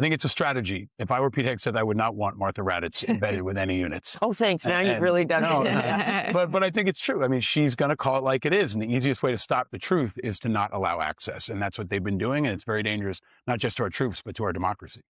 I think it's a strategy. If I were Pete Hegseth, I would not want Martha Raddatz embedded with any units. Oh, thanks. Now you've really done it. But I think it's true. I mean, she's going to call it like it is. And the easiest way to stop the truth is to not allow access. And that's what they've been doing. And it's very dangerous, not just to our troops, but to our democracy.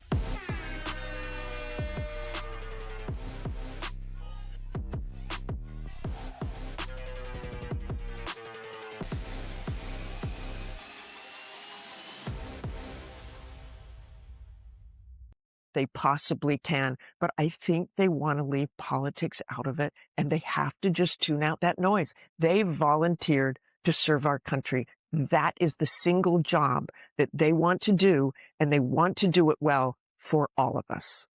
They possibly can, but I think they want to leave politics out of it, and they have to just tune out that noise. They volunteered to serve our country. That is the single job that they want to do, and they want to do it well for all of us.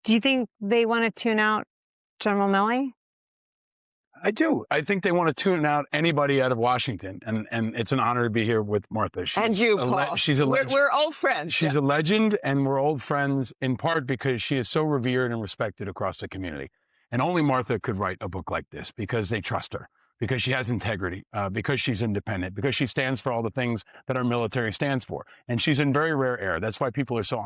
Do you think they want to tune out General Milley? I do. I think they want to tune out anybody out of Washington, and it's an honor to be here with Martha. And you, Paul. We're old friends. She's a legend, and we're old friends in part because she is so revered and respected across the community. And only Martha could write a book like this because they trust her, because she has integrity, because she's independent, because she stands for all the things that our military stands for. And she's in very rare air. That's why people are so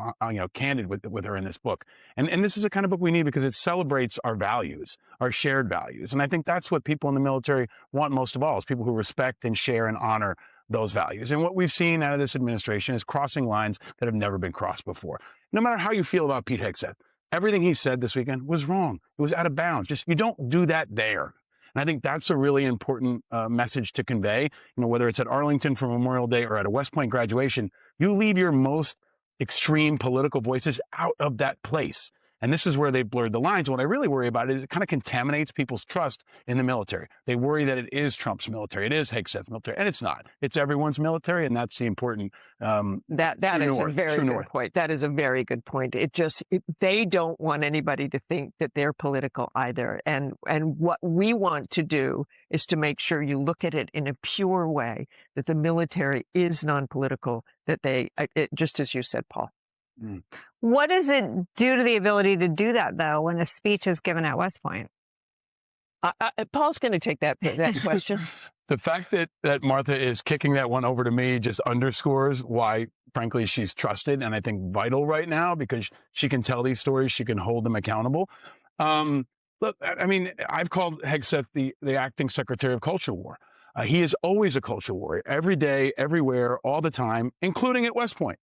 candid with her in this book. And this is the kind of book we need because it celebrates our values, our shared values. And I think that's what people in the military want most of all, is people who respect and share and honor those values. And what we've seen out of this administration is crossing lines that have never been crossed before. No matter how you feel about Pete Hegseth, everything he said this weekend was wrong. It was out of bounds. Just, you don't do that there. And I think that's a really important message to convey. You know, whether it's at Arlington for Memorial Day or at a West Point graduation, you leave your most extreme political voices out of that place. And this is where they blurred the lines. What I really worry about is it kind of contaminates people's trust in the military. They worry that it is Trump's military. It is Hegseth's military. And it's not. It's everyone's military. And that's the important that is a very good point. That is a very good point. They don't want anybody to think that they're political either. And what we want to do is to make sure you look at it in a pure way, that the military is non-political, that just as you said, Paul. What does it do to the ability to do that, though, when a speech is given at West Point? Paul's going to take that question. The fact that Martha is kicking that one over to me just underscores why, frankly, she's trusted and I think vital right now, because she can tell these stories. She can hold them accountable. Look, I mean, I've called Hegseth the acting secretary of culture war. He is always a culture warrior, every day, everywhere, all the time, including at West Point.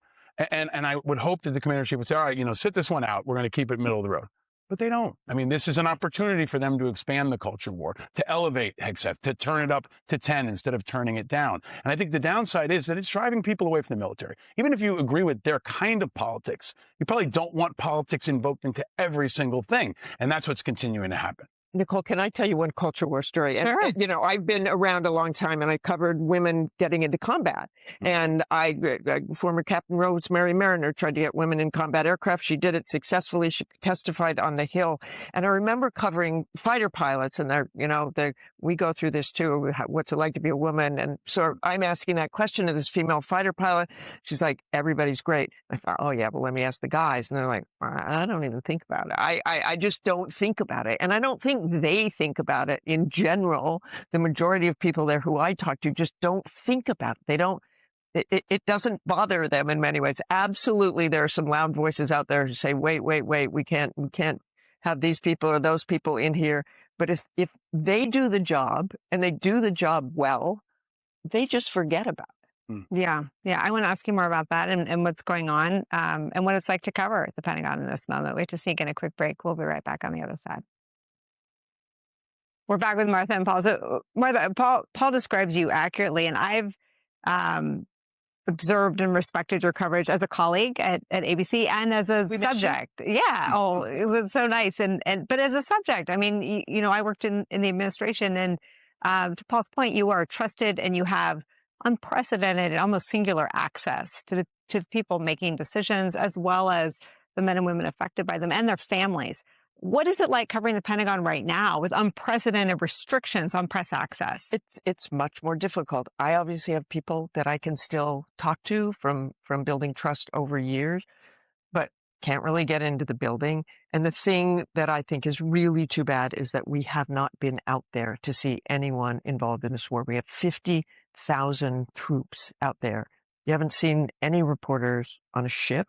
And I would hope that the commander-in-chief would say, all right, sit this one out. We're going to keep it middle of the road. But they don't. I mean, this is an opportunity for them to expand the culture war, to elevate Hegseth, to turn it up to 10 instead of turning it down. And I think the downside is that it's driving people away from the military. Even if you agree with their kind of politics, you probably don't want politics invoked into every single thing. And that's what's continuing to happen. Nicole, can I tell you one culture war story? Sure. And, I've been around a long time and I covered women getting into combat. And former Captain Rhodes, Mary Mariner, tried to get women in combat aircraft. She did it successfully. She testified on the Hill. And I remember covering fighter pilots and we go through this too. What's it like to be a woman? And so I'm asking that question to this female fighter pilot. She's like, everybody's great. I thought, oh yeah, well, let me ask the guys. And they're like, I don't even think about it. I just don't think about it. And I don't think they think about it in general. The majority of people there who I talk to just don't think about it. They don't, it doesn't bother them in many ways. Absolutely. There are some loud voices out there who say, wait, we can't have these people or those people in here. But if they do the job and they do the job well, they just forget about it. Yeah. I want to ask you more about that and what's going on, and what it's like to cover the Pentagon in this moment. We have to sneak in a quick break. We'll be right back on the other side. We're back with Martha and Paul. So, Martha, Paul describes you accurately, and I've observed and respected your coverage as a colleague at ABC and as a subject. Yeah. Oh, it was so nice. But as a subject, I mean, I worked in the administration, and to Paul's point, you are trusted and you have unprecedented and almost singular access to the people making decisions, as well as the men and women affected by them and their families. What is it like covering the Pentagon right now with unprecedented restrictions on press access? It's much more difficult. I obviously have people that I can still talk to from building trust over years, but can't really get into the building. And the thing that I think is really too bad is that we have not been out there to see anyone involved in this war. We have 50,000 troops out there. You haven't seen any reporters on a ship.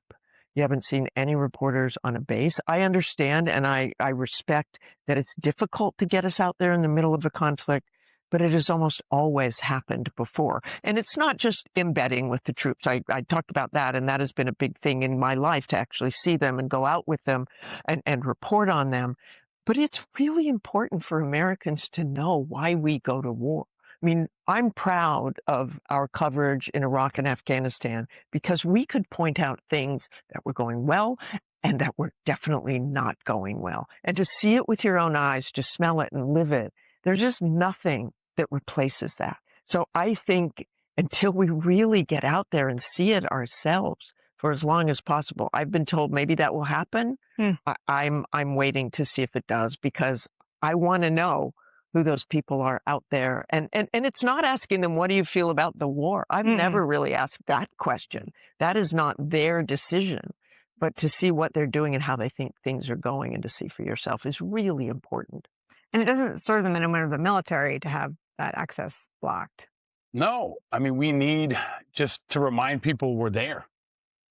You haven't seen any reporters on a base. I understand and I respect that it's difficult to get us out there in the middle of a conflict, but it has almost always happened before. And it's not just embedding with the troops. I talked about that, and that has been a big thing in my life, to actually see them and go out with them and report on them. But it's really important for Americans to know why we go to war. I mean, I'm proud of our coverage in Iraq and Afghanistan because we could point out things that were going well and that were definitely not going well. And to see it with your own eyes, to smell it and live it, there's just nothing that replaces that. So I think until we really get out there and see it ourselves for as long as possible, I've been told maybe that will happen. I'm waiting to see if it does, because I want to know who those people are out there. And it's not asking them, what do you feel about the war? I've never really asked that question. That is not their decision. But to see what they're doing and how they think things are going, and to see for yourself, is really important. And it doesn't serve the minimum of the military to have that access blocked. No, I mean, we need just to remind people we're there.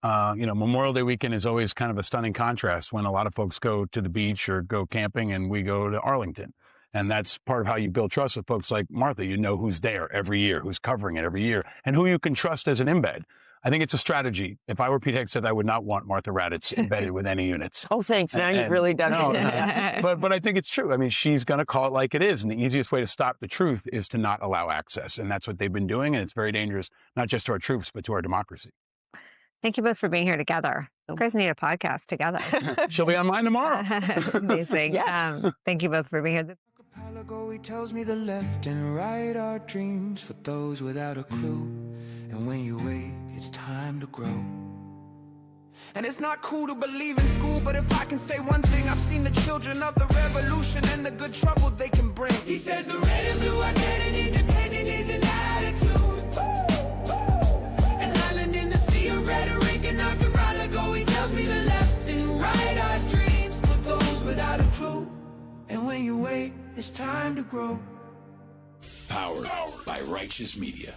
Memorial Day weekend is always kind of a stunning contrast when a lot of folks go to the beach or go camping and we go to Arlington. And that's part of how you build trust with folks like Martha. You know who's there every year, who's covering it every year, and who you can trust as an embed. I think it's a strategy. If I were Pete Hegseth, I would not want Martha Raddatz embedded with any units. Oh, thanks. Now you've really done it. But I think it's true. I mean, she's going to call it like it is. And the easiest way to stop the truth is to not allow access. And that's what they've been doing. And it's very dangerous, not just to our troops, but to our democracy. Thank you both for being here together. You guys need a podcast together. She'll be on mine tomorrow. Amazing. Yes. Thank you both for being here. Archipelago, he tells me the left and right are dreams for those without a clue. And when you wake, it's time to grow. And it's not cool to believe in school, but if I can say one thing, I've seen the children of the revolution and the good trouble they can bring. He says the red and blue identity, independent is an attitude. An island in the sea of rhetoric, and archipelago, he tells me the left and right are dreams for those without a clue. And when you wait, it's time to grow. Powered by Righteous Media.